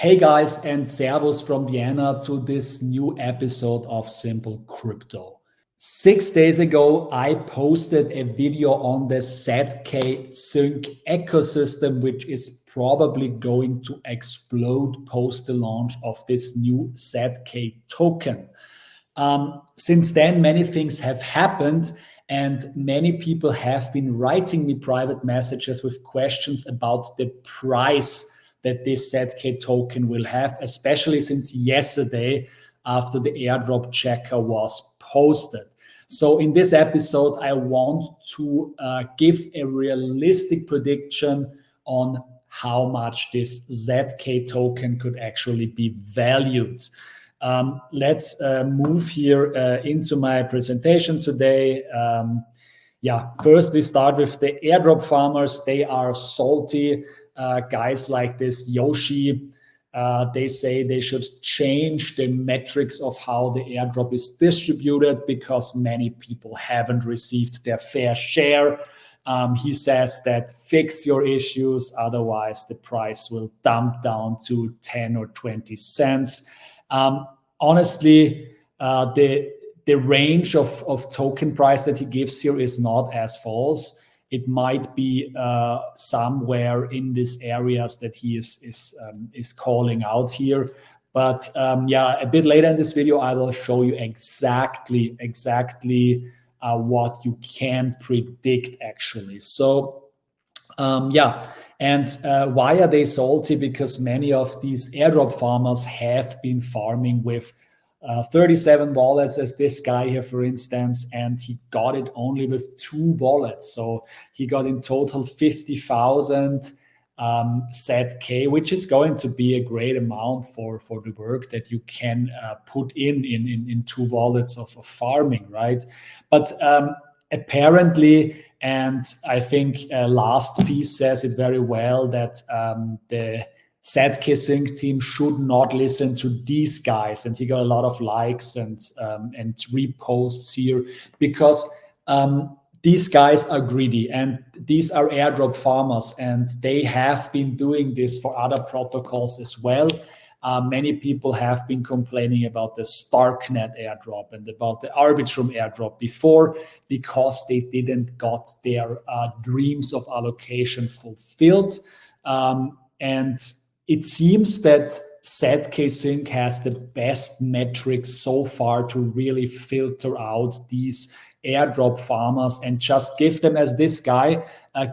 Hey guys, and servus from Vienna to this new episode of Simple Crypto. 6 days ago, I posted a video on the zkSync ecosystem, which is probably going to explode post the launch of this new ZK token. Since then, many things have happened, and many people have been writing me private messages with questions about the price that this ZK token will have, especially since yesterday after the airdrop checker was posted. So in this episode, I want to give a realistic prediction on how much this ZK token could actually be valued. Let's move here into my presentation today. First we start with the airdrop farmers. They are salty. Guys like this Yoshi, they say they should change the metrics of how the airdrop is distributed because many people haven't received their fair share. He says that fix your issues, otherwise the price will dump down to 10 or 20 cents. Honestly, the range of token price that he gives here is not as false. It might be somewhere in these areas that he is calling out here. But a bit later in this video, I will show you exactly what you can predict actually. So why are they salty? Because many of these airdrop farmers have been farming with 37 wallets, as this guy here, for instance, and he got it only with 2 wallets. So he got in total 50,000 ZK, which is going to be a great amount for the work that you can put in 2 wallets of farming, right? But apparently, and I think last piece says it very well, that the zkSync team should not listen to these guys, and he got a lot of likes and reposts here because these guys are greedy, and these are airdrop farmers, and they have been doing this for other protocols as well. Many people have been complaining about the Starknet airdrop and about the Arbitrum airdrop before because they didn't got their dreams of allocation fulfilled, and it seems that zkSync has the best metrics so far to really filter out these airdrop farmers and just give them, as this guy,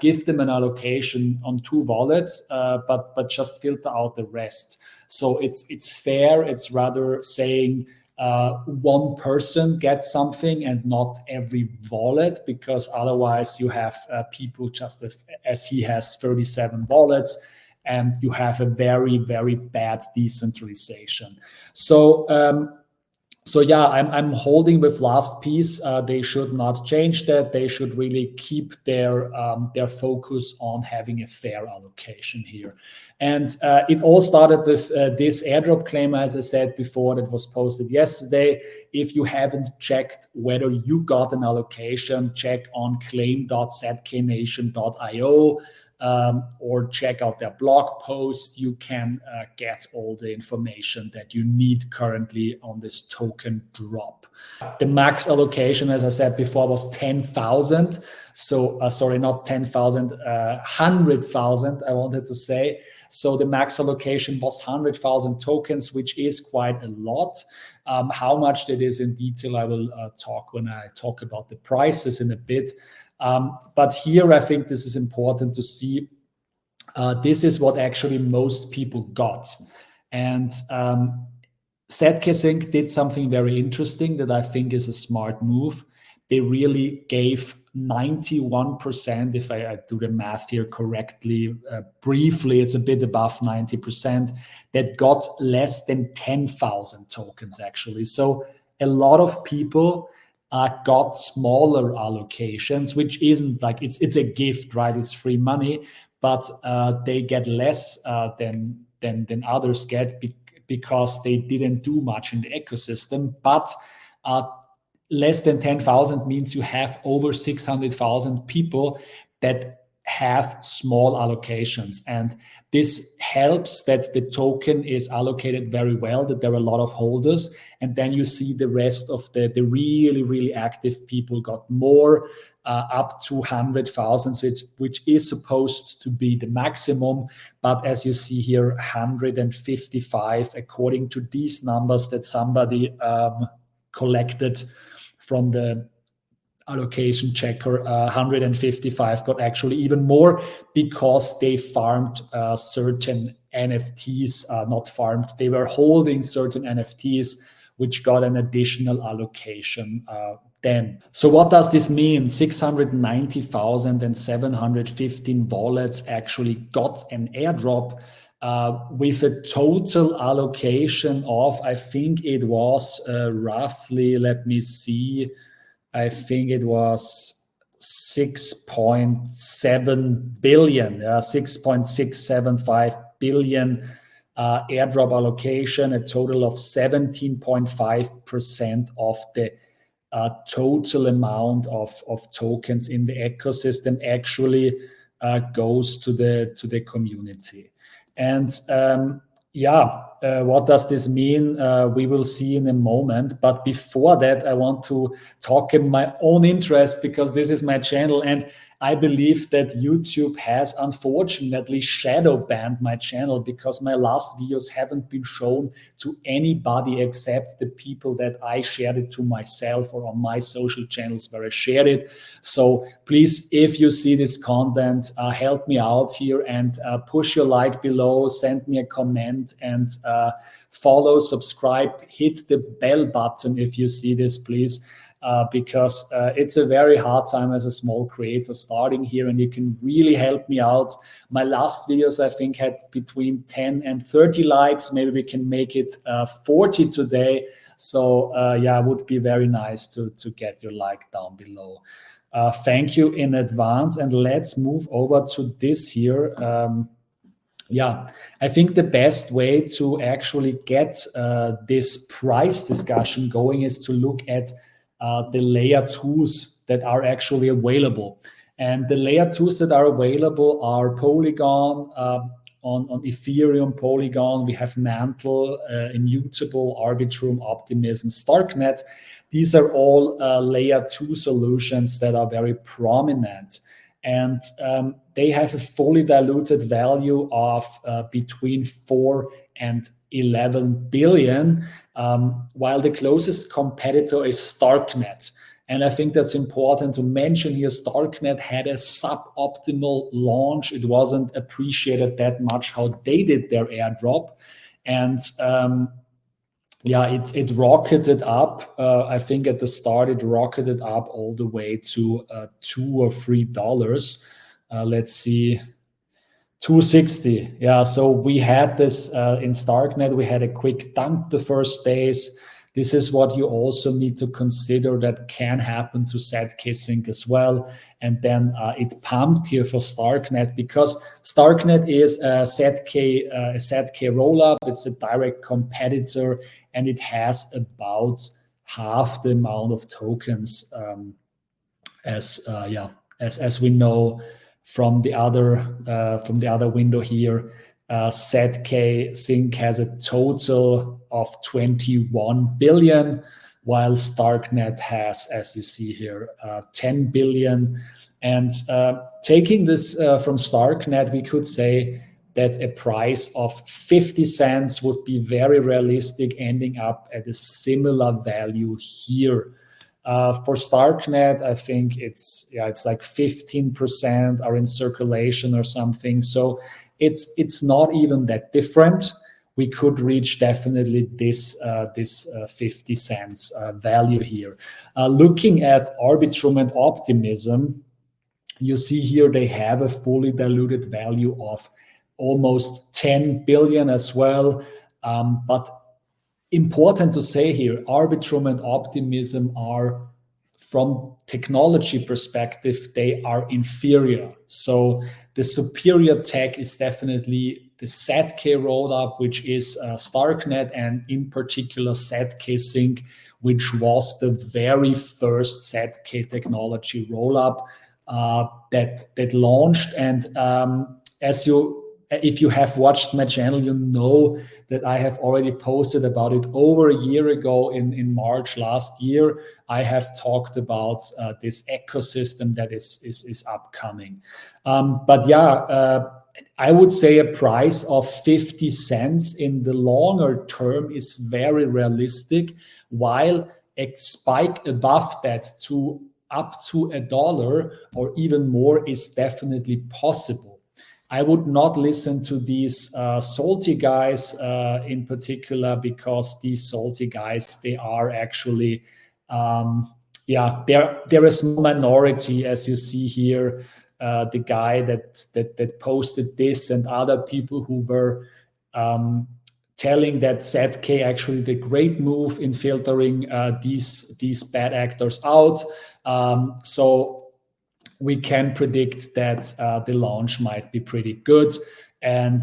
give them an allocation on 2 wallets, but just filter out the rest. So it's fair. It's rather saying one person gets something and not every wallet, because otherwise you have people just as he has 37 wallets, and you have a very, very bad decentralization. So I'm holding with last piece. They should not change that. They should really keep their focus on having a fair allocation here. And it all started with this airdrop claim, as I said before, that was posted yesterday. If you haven't checked whether you got an allocation, check on claim.zknation.io. Or check out their blog post. You can get all the information that you need currently on this token drop. The max allocation, as I said before, was 10,000. So, sorry, not 10,000, 100,000, I wanted to say. So the max allocation was 100,000 tokens, which is quite a lot. How much that is in detail, I will talk when I talk about the prices in a bit. But here, I think this is important to see. This is what actually most people got. And zkSync did something very interesting that I think is a smart move. They really gave 91%, if I do the math here correctly, briefly, it's a bit above 90%, that got less than 10,000 tokens actually. So a lot of people got smaller allocations, which isn't like, it's a gift, right? It's free money, but they get less than others get because they didn't do much in the ecosystem. But less than 10,000 means you have over 600,000 people that have small allocations, and this helps that the token is allocated very well, that there are a lot of holders, and then you see the rest of the really active people got more, up to 100,000, which is supposed to be the maximum. But as you see here, 155, according to these numbers that somebody collected from the allocation checker, 155 got actually even more because they farmed certain NFTs, not farmed, they were holding certain NFTs, which got an additional allocation then. So what does this mean? 690,715 wallets actually got an airdrop with a total allocation of, I think it was roughly, let me see, I think it was 6.7 billion, 6.675 billion airdrop allocation, a total of 17.5% of the total amount of tokens in the ecosystem actually goes to the community. And what does this mean? We will see in a moment. But before that, I want to talk in my own interest, because this is my channel, and I believe that YouTube has unfortunately shadow banned my channel because my last videos haven't been shown to anybody except the people that I shared it to myself or on my social channels where I shared it. So please, if you see this content, help me out here and push your like below, send me a comment, and follow, subscribe, hit the bell button if you see this, please. Because it's a very hard time as a small creator starting here, and you can really help me out. My last videos, I think, had between 10 and 30 likes. Maybe we can make it 40 today. So it would be very nice to get your like down below. Thank you in advance, and let's move over to this here. I think the best way to actually get this price discussion going is to look at the layer 2s that are actually available. And the layer 2s that are available are Polygon, on Ethereum, Polygon. We have Mantle, Immutable, Arbitrum, Optimism, Starknet. These are all layer 2 solutions that are very prominent. And they have a fully diluted value of between 4 and 11 billion, while the closest competitor is Starknet. And I think that's important to mention here. Starknet had a suboptimal launch. It wasn't appreciated that much how they did their airdrop. And it rocketed up. I think at the start it rocketed up all the way to $2 or $3. Let's see, 260. Yeah, so we had this in Starknet. We had a quick dump the first days. This is what you also need to consider that can happen to zkSync as well. And then it pumped here for Starknet because Starknet is a ZK rollup. It's a direct competitor, and it has about half the amount of tokens as we know from the other window here. zkSync has a total of 21 billion, while Starknet has, as you see here, 10 billion. And taking this from Starknet, we could say that a price of 50 cents would be very realistic, ending up at a similar value here. For Starknet, I think it's like 15% are in circulation or something. So it's not even that different. We could reach definitely this 50 cents value here. Looking at Arbitrum and Optimism, you see here they have a fully diluted value of almost 10 billion as well. But important to say here, Arbitrum and Optimism are, from technology perspective, they are inferior. So the superior tech is definitely the ZK rollup, which is Starknet, and in particular zkSync, which was the very first ZK technology rollup. that launched. And if you have watched my channel, you know that I have already posted about it over a year ago in March last year. I have talked about this ecosystem that is upcoming. But yeah, I would say a price of 50 cents in the longer term is very realistic, while a spike above that to up to $1 or even more is definitely possible. I would not listen to these salty guys in particular, because these salty guys, they are actually, they're a small minority, as you see here. The guy that posted this and other people who were telling that zk actually the great move in filtering these bad actors out. So we can predict that the launch might be pretty good. And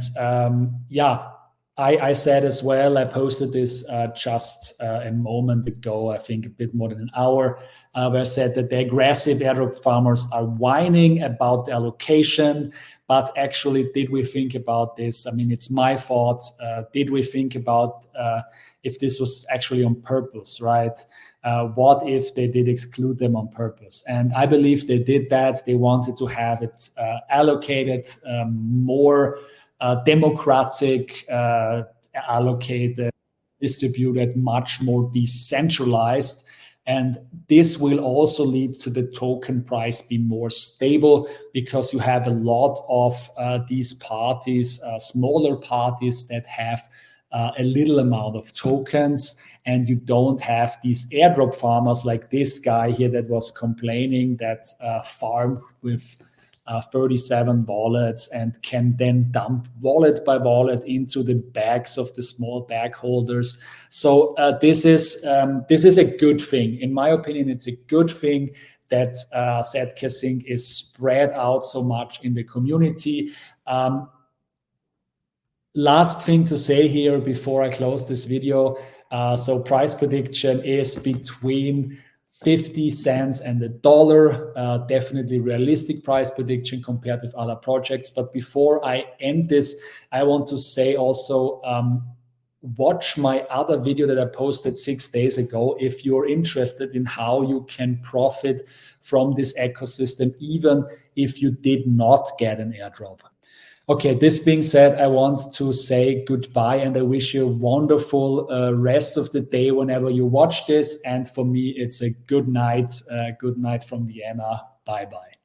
I said as well, I posted this just a moment ago, I think a bit more than an hour, where I said that the aggressive airdrop farmers are whining about the allocation. But actually, did we think about this? I mean, it's my fault. Did we think about if this was actually on purpose, right? What if they did exclude them on purpose? And I believe they did that. They wanted to have it allocated more democratic, allocated, distributed, much more decentralized. And this will also lead to the token price be more stable, because you have a lot of these parties, smaller parties that have a little amount of tokens, and you don't have these airdrop farmers like this guy here that was complaining that farm with 37 wallets and can then dump wallet by wallet into the bags of the small bag holders. So this is a good thing. In my opinion, it's a good thing that zkSync is spread out so much in the community. Last thing to say here before I close this video. So price prediction is between 50 cents and $1. Definitely realistic price prediction compared with other projects. But before I end this, I want to say also, watch my other video that I posted 6 days ago if you're interested in how you can profit from this ecosystem, even if you did not get an airdrop. Okay, this being said, I want to say goodbye, and I wish you a wonderful rest of the day whenever you watch this. And for me, it's a good night from Vienna. Bye-bye.